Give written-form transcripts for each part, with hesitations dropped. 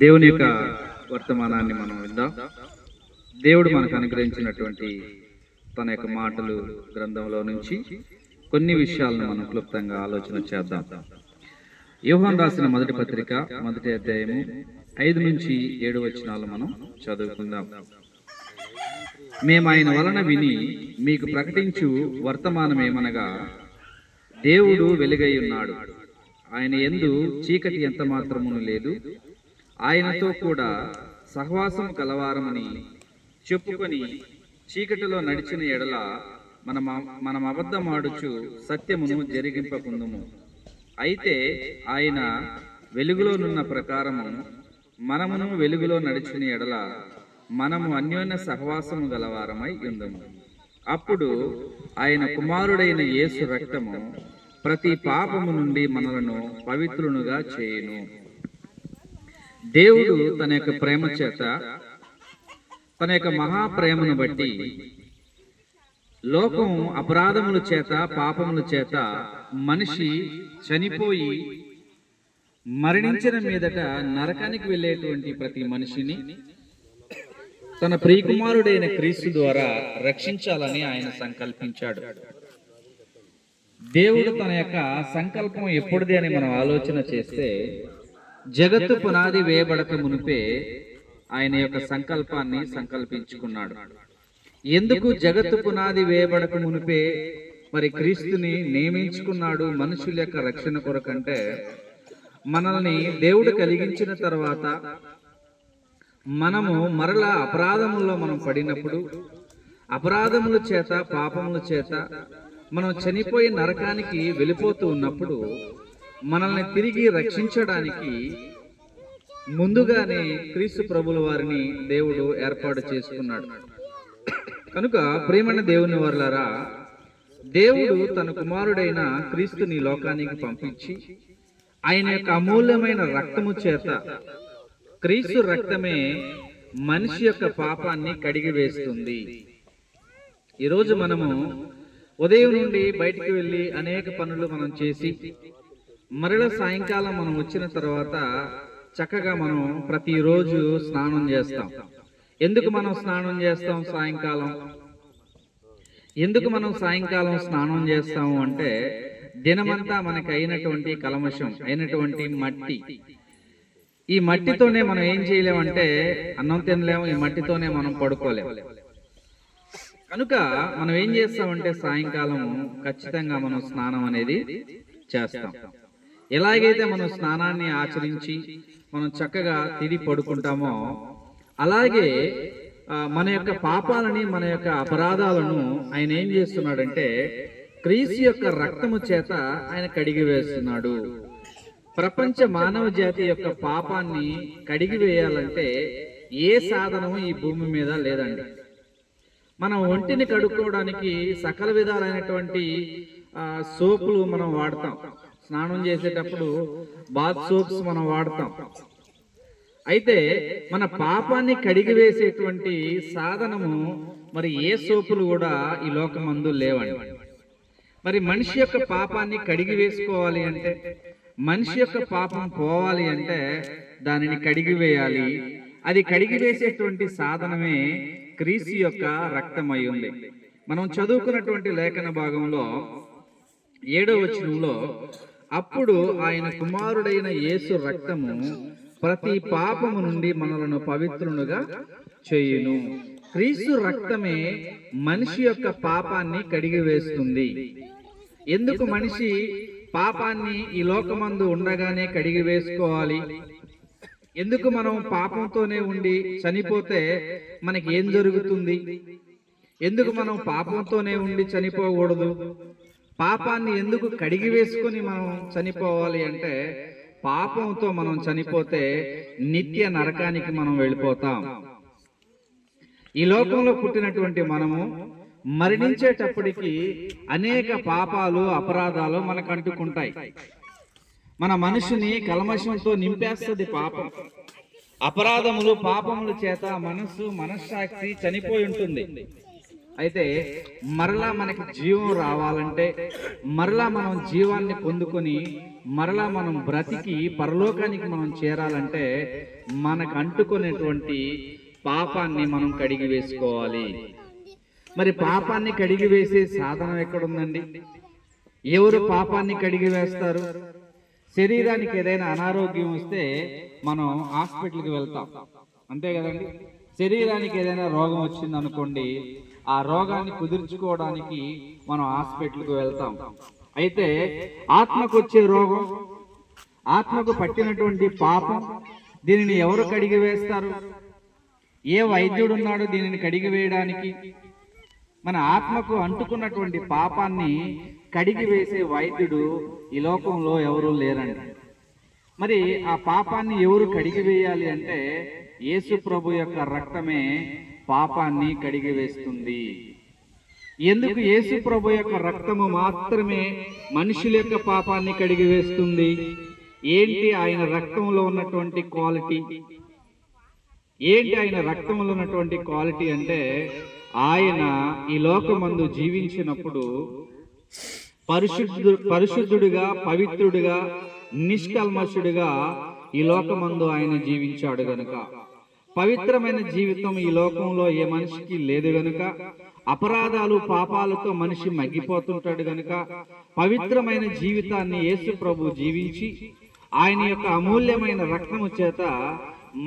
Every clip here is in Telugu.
దేవుని యొక్క వర్తమానాన్ని మనం విందాం. దేవుడు మనకు అనుగ్రహించినటువంటి తన యొక్క మాటలు గ్రంథంలో నుంచి కొన్ని విషయాలను మనం క్లుప్తంగా ఆలోచన చేద్దాం. యోహాను రాసిన మొదటి పత్రిక 1వ అధ్యాయము 5 నుంచి 7 వచనాలు మనం చదువుకుందాం. మేము ఆయన వలన విని మీకు ప్రకటించు వర్తమానమేమనగా, దేవుడు వెలుగై ఉన్నాడు, ఆయన యందు చీకటి ఎంత మాత్రమును లేదు, ఆయనతో కూడా సహవాసం కలవారమని చెప్పుకొని చీకటిలో నడిచిన ఎడల మనం అబద్ధమాడుచు సత్యమును జరిగింపకుందుము. అయితే ఆయన వెలుగులోనున్న ప్రకారము మనమును వెలుగులో నడిచిన ఎడల మనము అన్యోన్య సహవాసము గలవారమై ఉందము. అప్పుడు ఆయన కుమారుడైన యేసు రక్తము ప్రతి పాపము నుండి మనలను పవిత్రునుగా చేయును. దేవుడు తన యొక్క ప్రేమ చేత, తన యొక్క మహాప్రేమను బట్టి లోకం అపరాధముల చేత, పాపముల చేత మనిషి చనిపోయి మరణించిన మీదట నరకానికి వెళ్ళేటువంటి ప్రతి మనిషిని తన ప్రియకుమారుడైన క్రీస్తు ద్వారా రక్షించాలని ఆయన సంకల్పించాడు. దేవుడు తన యొక్క సంకల్పం ఎప్పుడుది అని మనం ఆలోచన చేస్తే, జగత్తు పునాది వేయబడక మునిపే ఆయన యొక్క సంకల్పాన్ని సంకల్పించుకున్నాడు. ఎందుకు జగత్తు పునాది వేయబడక మునిపే మరి క్రీస్తుని నియమించుకున్నాడు మనుషుల యొక్క రక్షణ కొరకంటే, మనల్ని దేవుడు కలిగించిన తర్వాత మనము మరలా అపరాధముల్లో మనం పడినప్పుడు, అపరాధముల చేత, పాపముల చేత మనం చనిపోయి నరకానికి వెళ్ళిపోతూ ఉన్నప్పుడు మనల్ని తిరిగి రక్షించడానికి ముందుగానే క్రీస్తు ప్రభుల వారిని దేవుడు ఏర్పాటు చేసుకున్నాడు. కనుక ప్రియమైన దేవుని వర్లారా, దేవుడు తన కుమారుడైన క్రీస్తుని లోకానికి పంపించి ఆయన యొక్క అమూల్యమైన రక్తము చేత, క్రీస్తు రక్తమే మనిషి యొక్క పాపాన్ని కడిగి వేస్తుంది. ఈరోజు మనము ఉదయం నుండి బయటికి వెళ్ళి అనేక పనులు మనం చేసి మరల సాయంకాలం మనం వచ్చిన తర్వాత చక్కగా మనం ప్రతిరోజు స్నానం చేస్తాం. ఎందుకు మనం స్నానం చేస్తాం సాయంకాలం? ఎందుకు మనం సాయంకాలం స్నానం చేస్తాము అంటే, దినమంతా మనకి అయినటువంటి కల్మషం, అయినటువంటి మట్టి, ఈ మట్టితోనే మనం ఏం చేయలేమంటే అన్నం తినలేము, ఈ మట్టితోనే మనం పడుకోలేము. కనుక మనం ఏం చేస్తామంటే సాయంకాలం ఖచ్చితంగా మనం స్నానం అనేది చేస్తాం. ఎలాగైతే మనం స్నానాన్ని ఆచరించి మనం చక్కగా తిరిగి పడుకుంటామో, అలాగే మన యొక్క పాపాలని, మన యొక్క అపరాధాలను ఆయన ఏం చేస్తున్నాడంటే క్రీస్తు యొక్క రక్తము చేత ఆయన కడిగి వేస్తున్నాడు. ప్రపంచ మానవ జాతి యొక్క పాపాన్ని కడిగి వేయాలంటే ఏ సాధనము ఈ భూమి మీద లేదండి. మనం ఒంటిని కడుక్కోవడానికి సకల విధాలైనటువంటి సోపులు మనం వాడతాం. స్నానం చేసేటప్పుడు బాత్ సోప్స్ మనం వాడతాం. అయితే మన పాపాన్ని కడిగి వేసేటువంటి సాధనము మరి ఏ సోపులు కూడా ఈ లోకమందు లేవండి. మరి మనిషి యొక్క పాపాన్ని కడిగి వేసుకోవాలి అంటే, మనిషి యొక్క పాపం పోవాలి అంటే దానిని కడిగి వేయాలి. అది కడిగి వేసేటువంటి సాధనమే క్రీస్తు యొక్క రక్తమై ఉంది. మనం చదువుకున్నటువంటి లేఖన భాగంలో 7వ వచనంలో, అప్పుడు ఆయన కుమారుడైన యేసు రక్తము ప్రతి పాపము నుండి మనలను పవిత్రునుగా చేయును. క్రీస్తు రక్తమే మనిషి యొక్క పాపాన్ని కడిగి వేస్తుంది. ఎందుకు మనిషి పాపాన్ని ఈ లోకమందు ఉండగానే కడిగి వేసుకోవాలి? ఎందుకు మనం పాపంతోనే ఉండి చనిపోతే మనకి ఏం జరుగుతుంది? ఎందుకు మనం పాపంతోనే ఉండి చనిపోకూడదు? పాపాన్ని ఎందుకు కడిగి వేసుకొని మనం చనిపోవాలి అంటే, పాపంతో మనం చనిపోతే నిత్య నరకానికి మనం వెళ్ళిపోతాం. ఈ లోకంలో పుట్టినటువంటి మనము మరణించేటప్పటికి అనేక పాపాలు, అపరాధాలు మనకు అంటుకుంటాయి. మన మనిషిని కల్మషంతో నింపేస్తుంది పాపం. అపరాధములు, పాపముల చేత మనస్సాక్షి చనిపోయి ఉంటుంది. అయితే మరలా మనకి జీవం రావాలంటే, మరలా మనం జీవాన్ని పొందుకొని మరలా మనం బ్రతికి పరలోకానికి మనం చేరాలంటే మనకు అంటుకునేటువంటి పాపాన్ని మనం కడిగి వేసుకోవాలి. మరి పాపాన్ని కడిగి వేసే సాధనం ఎక్కడుందండి? ఎవరు పాపాన్ని కడిగి వేస్తారు? శరీరానికి ఏదైనా అనారోగ్యం వస్తే మనం హాస్పిటల్కి వెళ్తాం, అంతే కదండి. శరీరానికి ఏదైనా రోగం వచ్చింది అనుకోండి, ఆ రోగాన్ని కుదుర్చుకోవడానికి మనం హాస్పిటల్కి వెళ్తాం. అయితే ఆత్మకు వచ్చే రోగం, ఆత్మకు పట్టినటువంటి పాపం, దీనిని ఎవరు కడిగి వేస్తారు? ఏ వైద్యుడు ఉన్నాడు దీనిని కడిగి వేయడానికి? మన ఆత్మకు అంటుకున్నటువంటి పాపాన్ని కడిగి వేసే వైద్యుడు ఈ లోకంలో ఎవరు లేరండి. మరి ఆ పాపాన్ని ఎవరు కడిగి వేయాలి అంటే యేసు ప్రభు యొక్క రక్తమే పాపాన్ని కడిగి వేస్తుంది. ఎందుకు యేసు ప్రభు యొక్క రక్తము మాత్రమే మనుషుల యొక్క పాపాన్ని కడిగి వేస్తుంది? ఏంటి ఆయన రక్తంలో ఉన్నటువంటి క్వాలిటీ? ఏంటి ఆయన రక్తంలో ఉన్నటువంటి క్వాలిటీ అంటే, ఆయన ఈ లోకమందు జీవించినప్పుడు పరిశుద్ధుడిగా, పవిత్రుడిగా, నిష్కల్మషుడిగా ఈ లోకమందు ఆయన జీవించాడు గనుక, పవిత్రమైన జీవితం ఈ లోకంలో ఏ మనిషికి లేదు గనుక, అపరాధాలు పాపాలతో మనిషి మగ్గిపోతుంటాడు గనుక, పవిత్రమైన జీవితాన్ని యేసు ప్రభు జీవించి ఆయన యొక్క అమూల్యమైన రక్తము చేత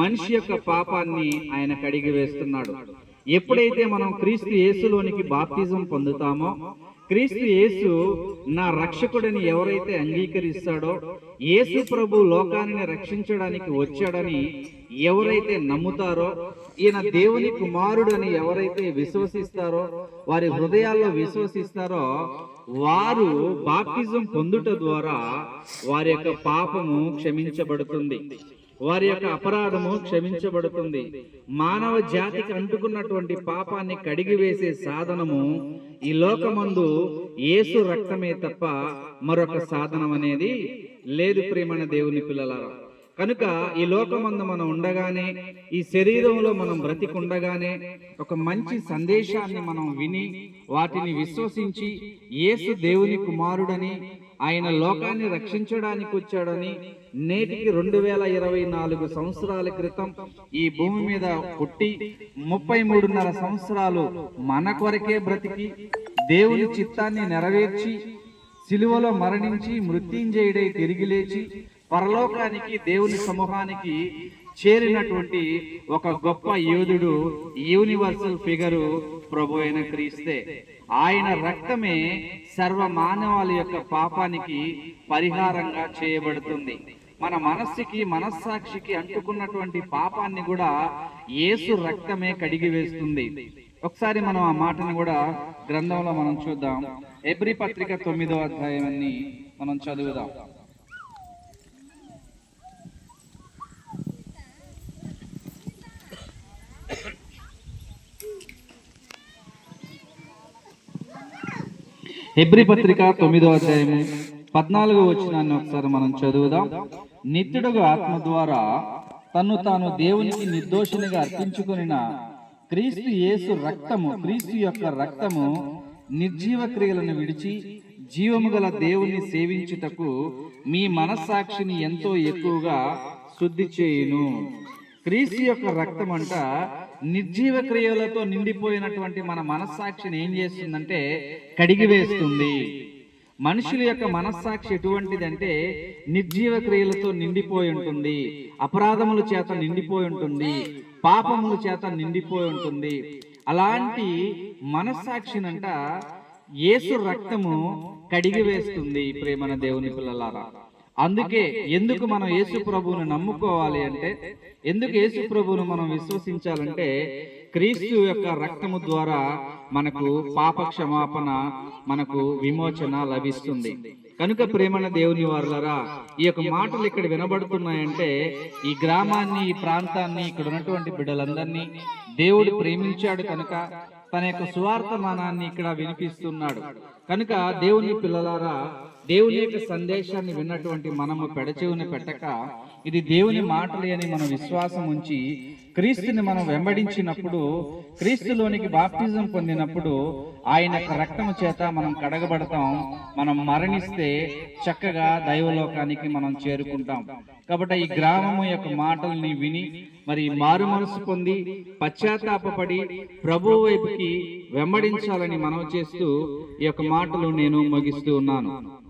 మనిషి యొక్క పాపాన్ని ఆయన కడిగి వేస్తున్నాడు. ఎప్పుడైతే మనం క్రీస్తు యేసులోనికి బాప్తిజం పొందుతామో, క్రీస్తు యేసు నా రక్షకుడని ఎవరైతే అంగీకరిస్తాడో, యేసు ప్రభు లోకాన్ని రక్షించడానికి వచ్చాడని ఎవరైతే నమ్ముతారో, ఈయన దేవుని కుమారుడని ఎవరైతే విశ్వసిస్తారో, వారి హృదయాల్లో విశ్వసిస్తారో, వారు బాప్తిజం పొందుట ద్వారా వారి యొక్క పాపము క్షమించబడుతుంది, వారి యొక్క అపరాధము క్షమించబడుతుంది. మానవ జాతికి అంటుకున్నటువంటి పాపాన్ని కడిగి వేసే సాధనము ఈ లోకమందు యేసు రక్తమే తప్ప మరొక సాధనం అనేది లేదు. ప్రియమైన దేవుని పిల్లలారా, కనుక ఈ లోకమందు మనం ఉండగానే, ఈ శరీరంలో మనం బ్రతికుండగానే ఒక మంచి సందేశాన్ని మనం విని వాటిని విశ్వసించి యేసు దేవుని కుమారుడని, ఆయన లోకాన్ని రక్షించడానికి వచ్చాడని, నేటికి 2024 సంవత్సరాల క్రితం ఈ భూమి మీద పుట్టి 33.5 సంవత్సరాలు మన కొరకే బ్రతికి దేవుని చిత్తాన్ని నెరవేర్చి సిలువలో మరణించి మృత్యుంజయుడై తిరిగి లేచి పరలోకానికి దేవుని సమూహానికి చేరినటువంటి ఒక గొప్ప యోధుడు, యూనివర్సల్ ఫిగరు ప్రభు అయిన క్రీస్తే. ఆయన రక్తమే సర్వ మానవాళి యొక్క పాపానికి పరిహారంగా చేయబడుతుంది. మన మనస్సుకి, మనస్సాక్షికి అంటుకున్నటువంటి పాపాన్ని కూడా యేసు రక్తమే కడిగి వేస్తుంది. ఒకసారి మనం ఆ మాటను కూడా గ్రంథంలో మనం చూద్దాం. హెబ్రీ పత్రిక 9వ అధ్యాయాన్ని మనం చదువుదాం. హెబ్రీ పత్రిక 9వ అధ్యాయము 14వ వచనాన్ని ఒకసారి మనం చదువుదాం. నిత్యుడుగా ఆత్మ ద్వారా తన్ను తాను దేవునికి నిర్దోషినిగా అర్పించుకొనిన క్రీస్తు యేసు రక్తము, క్రీస్తు యొక్క రక్తము నిర్జీవ క్రియలను విడిచి జీవము గల దేవుని సేవించుటకు మీ మనస్సాక్షిని ఎంతో ఎక్కువగా శుద్ధి చేయును. క్రీస్తు యొక్క రక్తం అంట నిర్జీవ క్రియలతో నిండిపోయినటువంటి మన మనస్సాక్షిని ఏం చేస్తుందంటే కడిగి వేస్తుంది. మనుషుల యొక్క మనస్సాక్షి ఎటువంటిదంటే నిర్జీవ క్రియలతో నిండిపోయి ఉంటుంది, అపరాధముల చేత నిండిపోయి ఉంటుంది, పాపముల చేత నిండిపోయి ఉంటుంది. అలాంటి మనస్సాక్షినంట యేసు రక్తము కడిగి వేస్తుంది. ప్రేమన దేవుని పిల్లలారా, అందుకే ఎందుకు మనం యేసు ప్రభువును నమ్ముకోవాలి అంటే, ఎందుకు యేసు ప్రభువును మనం విశ్వసించాలంటే, క్రీస్తు యొక్క రక్తము ద్వారా మనకు పాప క్షమాపణ, మనకు విమోచన లభిస్తుంది. కనుక ప్రేమన దేవుని వారులారా, ఈ యొక్క మాటలు ఇక్కడ వినబడుతున్నాయంటే ఈ గ్రామాన్ని, ఈ ప్రాంతాన్ని, ఇక్కడ ఉన్నటువంటి బిడ్డలందరినీ దేవుడు ప్రేమించాడు కనుక తన యొక్క సువార్తమానాన్ని ఇక్కడ వినిపిస్తున్నాడు. కనుక దేవుని పిల్లలారా, దేవుని యొక్క సందేశాన్ని విన్నటువంటి మనము పెడచెవిని పెట్టక ఇది దేవుని మాటలు అని మనం విశ్వాసం ఉంచి క్రీస్తుని మనం వెంబడించినప్పుడు, క్రీస్తులోనికి బాప్తిజం పొందినప్పుడు ఆయన యొక్క రక్తము చేత మనం కడగబడతాం. మనం మరణిస్తే చక్కగా దైవలోకానికి మనం చేరుకుంటాం. కాబట్టి ఈ గ్రామము యొక్క మాటల్ని విని మరి మారు మనసు పొంది పశ్చాత్తాపపడి ప్రభువు వైపుకి వెంబడించాలని మనవి చేస్తూ ఈ యొక్క మాటలు నేను ముగిస్తూ ఉన్నాను.